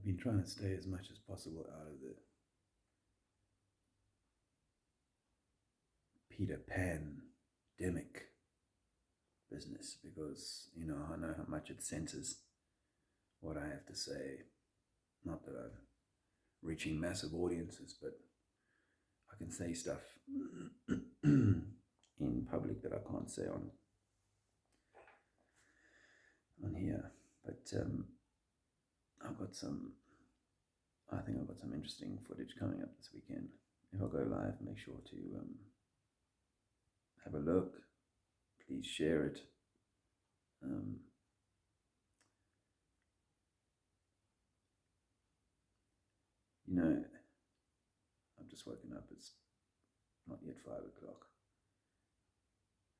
I've been trying to stay as much as possible out of the Peter Pan demic business because, I know how much it censors what I have to say. Not that I'm reaching massive audiences, but I can say stuff in public that I can't say on here. But I think I've got some interesting footage coming up this weekend. If I go live, make sure to have a look. Please share it. I've just woken up. It's not yet 5 o'clock.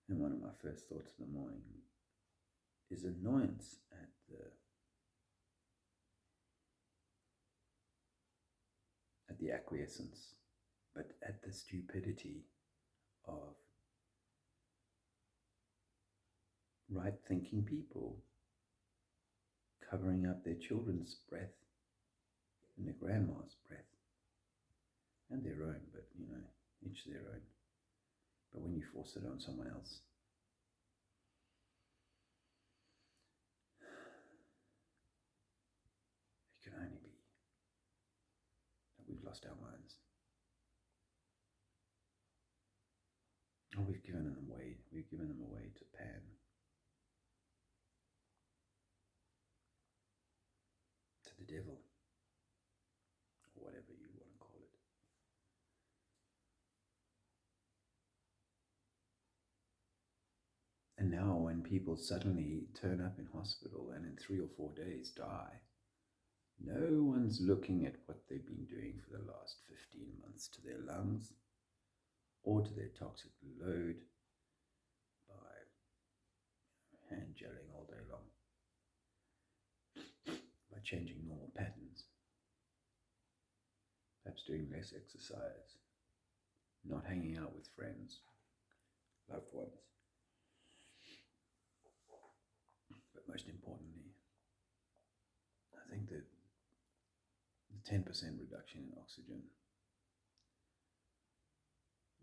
And one of my first thoughts in the morning is annoyance at the acquiescence, but at the stupidity of right-thinking people covering up their children's breath and their grandma's breath and their own, but each their own. But when you force it on someone else, it can only be that we've lost our minds. Or we've given them away to Pan. To the devil. Or whatever you want to call it. And now when people suddenly turn up in hospital and in 3 or 4 days die, no one's looking at what they've been doing for the last 15 months to their lungs or to their toxic load by hand gelling all day long, by changing normal patterns, perhaps doing less exercise, not hanging out with friends, loved ones. But most importantly, I think that the 10% reduction in oxygen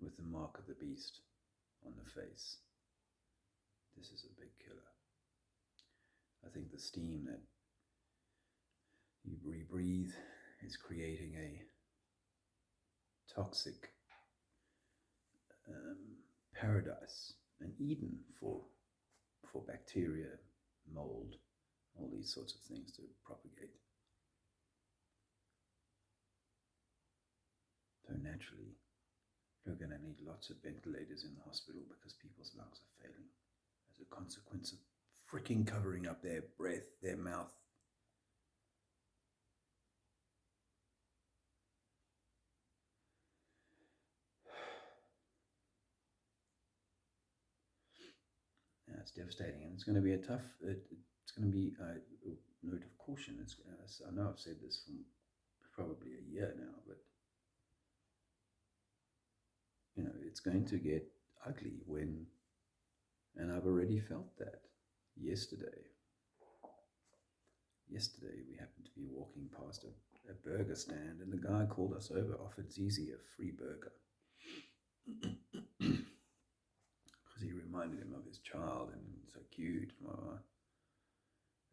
with the mark of the beast on the face, this is a big killer. I think the steam that you rebreathe is creating a toxic paradise, an Eden for bacteria, mold, all these sorts of things to propagate. So naturally, you're going to need lots of ventilators in the hospital because people's lungs are failing as a consequence of freaking covering up their breath, their mouth. Yeah, it's devastating, and it's going to be it's going to be a note of caution. I know I've said this for probably a year now, but it's going to get ugly and I've already felt that yesterday. Yesterday we happened to be walking past a burger stand, and the guy called us over, offered Zizi a free burger. Because he reminded him of his child and so cute.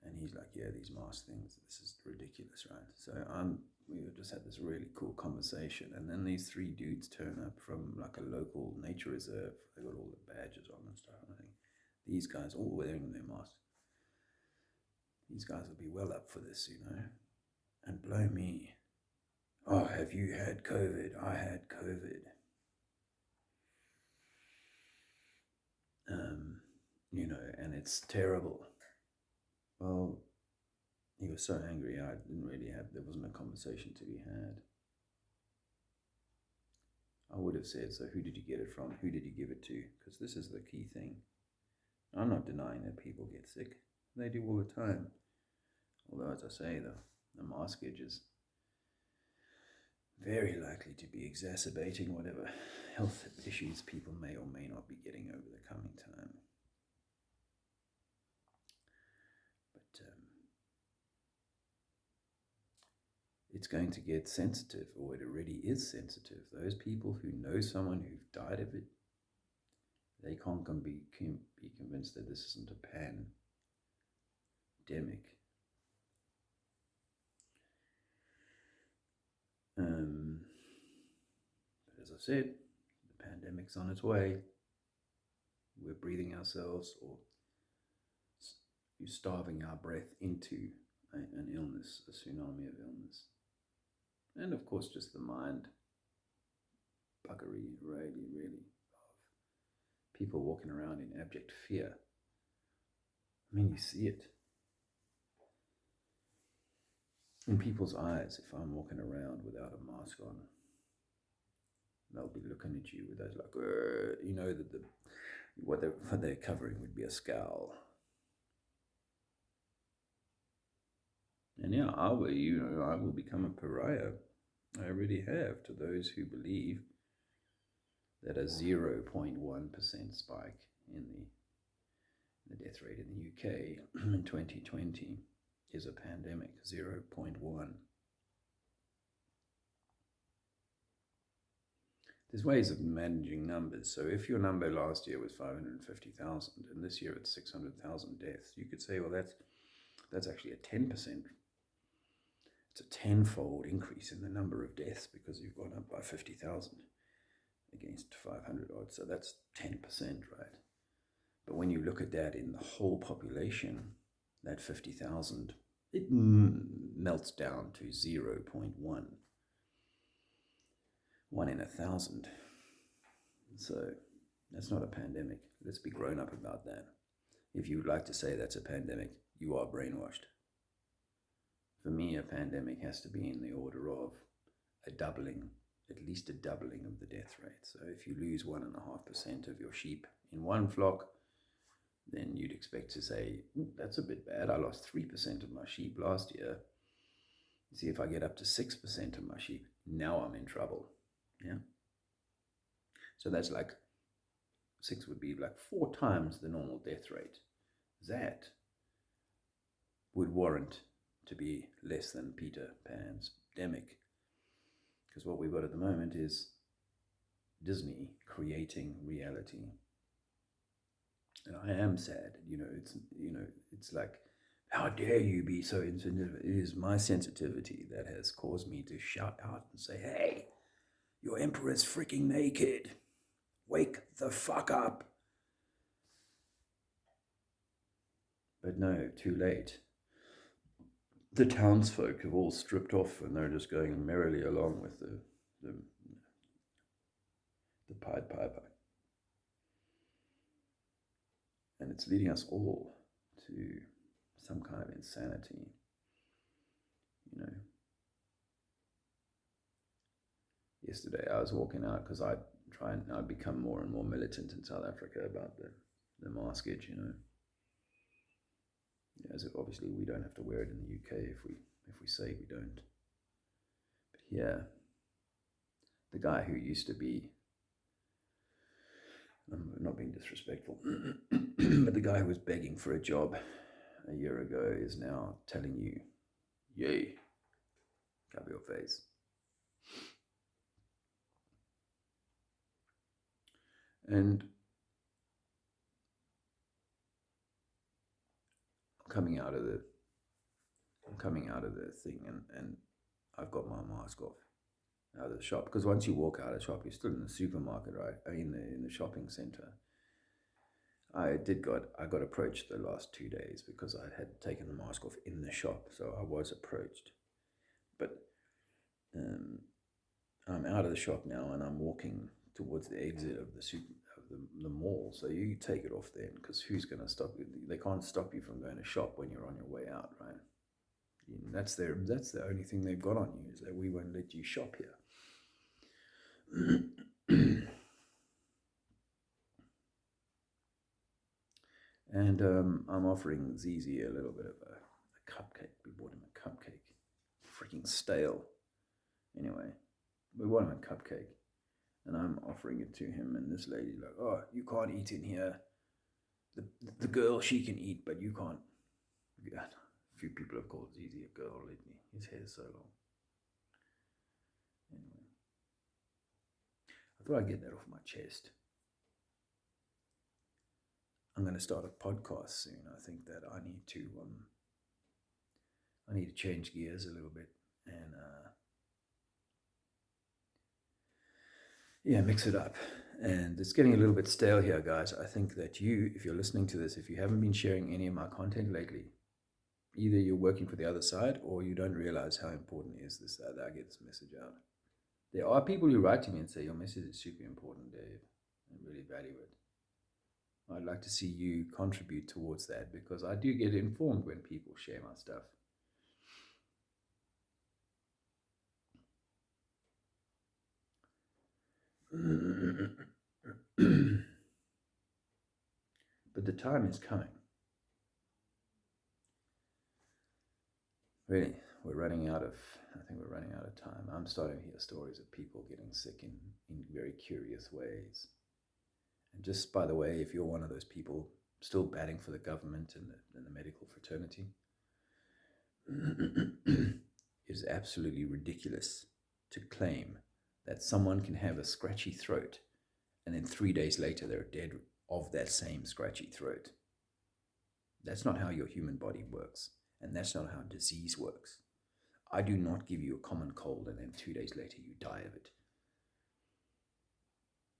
And he's like, yeah, these mask things, this is ridiculous, right? So we just had this really cool conversation, and then these 3 dudes turn up from like a local nature reserve. They got all the badges on and stuff, and I think these guys all wearing their masks. These guys will be well up for this, and blow me. Oh, have you had COVID? I had COVID. And it's terrible. Well, he was so angry, there wasn't a conversation to be had. I would have said, so who did you get it from? Who did you give it to? Because this is the key thing. I'm not denying that people get sick. They do all the time. Although, as I say, the maskage is very likely to be exacerbating whatever health issues people may or may not be getting over the coming time. But it's going to get sensitive, or it already is sensitive. Those people who know someone who've died of it, they can't be convinced that this isn't a pandemic. But as I said, the pandemic's on its way. We're breathing ourselves or starving our breath into an illness, a tsunami of illness. And of course, just the mind buggery, really, of people walking around in abject fear. I mean, you see it in people's eyes. If I'm walking around without a mask on, they'll be looking at you with those that what they're covering would be a scowl. And yeah, I will become a pariah. I already have, to those who believe that a 0.1% spike in the death rate in the UK in 2020 is a pandemic. 0.1. There's ways of managing numbers. So if your number last year was 550,000 and this year it's 600,000 deaths, you could say, well, that's actually a 10%. It's a tenfold increase in the number of deaths because you've gone up by 50,000 against 500 odd. So that's 10%, right? But when you look at that in the whole population, that 50,000, it melts down to 0.1. 1 in 1,000. So that's not a pandemic. Let's be grown up about that. If you would like to say that's a pandemic, you are brainwashed. For me, a pandemic has to be in the order of at least a doubling of the death rate. So if you lose 1.5% of your sheep in one flock, then you'd expect to say, that's a bit bad. I lost 3% of my sheep last year. See, if I get up to 6% of my sheep, now I'm in trouble. Yeah. So that's like 6 would be like 4 times the normal death rate. That would warrant to be less than Peter Pan's demic. Because what we've got at the moment is Disney creating reality. And I am sad, it's like, how dare you be so insensitive? It is my sensitivity that has caused me to shout out and say, hey, your emperor's freaking naked. Wake the fuck up. But no, too late. The townsfolk have all stripped off and they're just going merrily along with the Pied Piper. And it's leading us all to some kind of insanity, Yesterday I was walking out because I'd become more and more militant in South Africa about the maskage, As obviously we don't have to wear it in the UK if we say we don't. But here, the guy who used to be, I'm not being disrespectful, but the guy who was begging for a job a year ago is now telling you, yay, cover your face. And I'm coming out of the thing and I've got my mask off out of the shop, because once you walk out of the shop, you're still in the supermarket, right? In the shopping center. I got approached the last 2 days because I had taken the mask off in the shop, so I was approached. But I'm out of the shop now and I'm walking towards the exit of the mall. So you take it off then, because who's going to stop you? They can't stop you from going to shop when you're on your way out, right? That's the only thing they've got on you, is that we won't let you shop here. And I'm offering Zizi a little bit of a cupcake. We bought him a cupcake. Freaking stale. Anyway, we bought him a cupcake. And I'm offering it to him, and this lady's like, oh, you can't eat in here. The girl, she can eat, but you can't. Yeah, a few people have called Zizi a girl lately. His hair's so long. thought I'd get that off my chest. I'm going to start a podcast soon. I think that I need to change gears a little bit and mix it up. And it's getting a little bit stale here, guys. I think that if you're listening to this, if you haven't been sharing any of my content lately, either you're working for the other side or you don't realize how important it is that I get this message out. There are people who write to me and say, your message is super important, Dave. I really value it. I'd like to see you contribute towards that, because I do get informed when people share my stuff. But the time is coming. Really, I think we're running out of time. I'm starting to hear stories of people getting sick in very curious ways. And just by the way, if you're one of those people still batting for the government and the medical fraternity, it is absolutely ridiculous to claim that someone can have a scratchy throat and then 3 days later they're dead of that same scratchy throat. That's not how your human body works, and that's not how disease works. I do not give you a common cold and then 2 days later you die of it.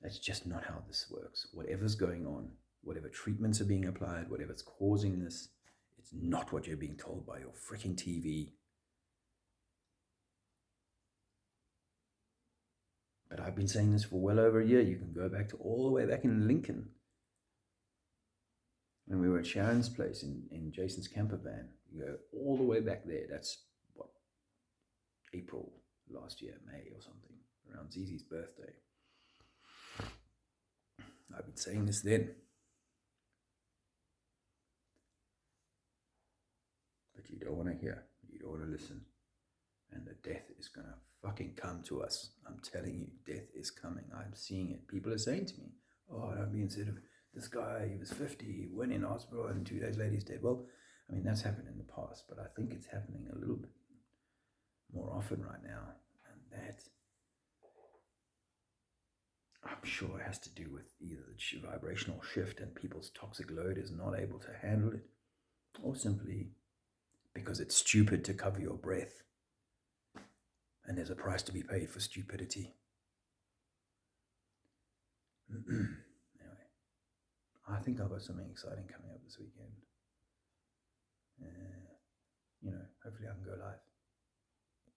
That's just not how this works. Whatever's going on, whatever treatments are being applied, whatever's causing this, it's not what you're being told by your freaking TV. But I've been saying this for well over a year. You can go back to all the way back in Lincoln, when we were at Sharon's place in Jason's camper van. You go all the way back there. That's what, April last year, May or something, around Zizi's birthday. I've been saying this then. But you don't want to hear. You don't want to listen. And the death is going to fucking come to us. I'm telling you, death is coming. I'm seeing it. People are saying to me, oh, don't be insensitive. This guy, he was 50, he went in hospital, and 2 days later he's dead. Well, I mean, that's happened in the past, but I think it's happening a little bit more often right now. And that, I'm sure, has to do with either the vibrational shift and people's toxic load is not able to handle it, or simply because it's stupid to cover your breath. And there's a price to be paid for stupidity. Anyway, I think I've got something exciting coming up this weekend. Hopefully I can go live.